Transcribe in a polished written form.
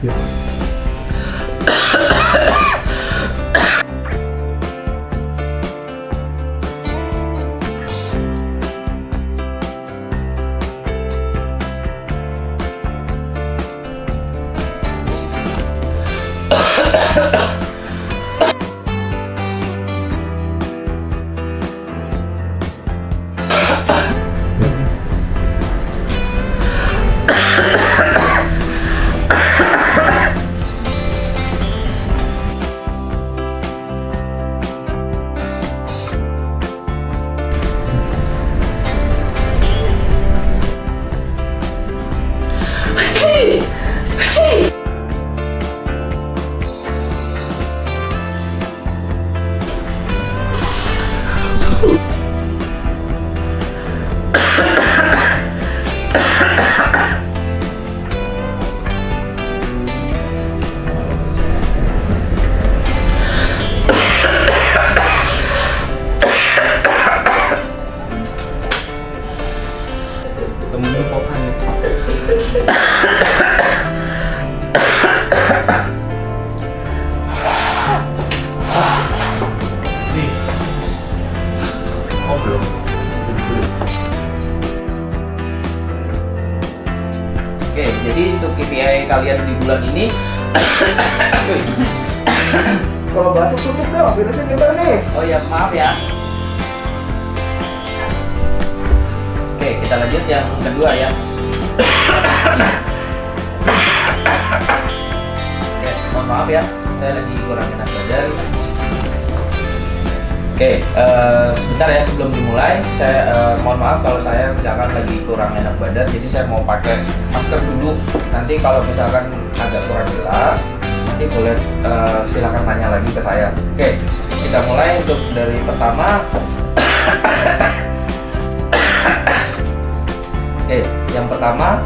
Ya. Temen kok aneh. Nih. Oh belum. Oke, jadi untuk KPI kalian di bulan ini Kalau batuk tutup dong, virusnya gimana nih? oh ya maaf ya. Oke, kita lanjut yang kedua ya. Oke, mohon maaf ya, saya lagi kurang enak badan. Oke, sebentar ya sebelum dimulai, saya mohon maaf kalau saya misalkan lagi kurang enak badan, jadi saya mau pakai masker dulu. Nanti kalau misalkan agak kurang jelas, nanti boleh silakan tanya lagi ke saya. Oke, kita mulai untuk dari pertama. Oke, yang pertama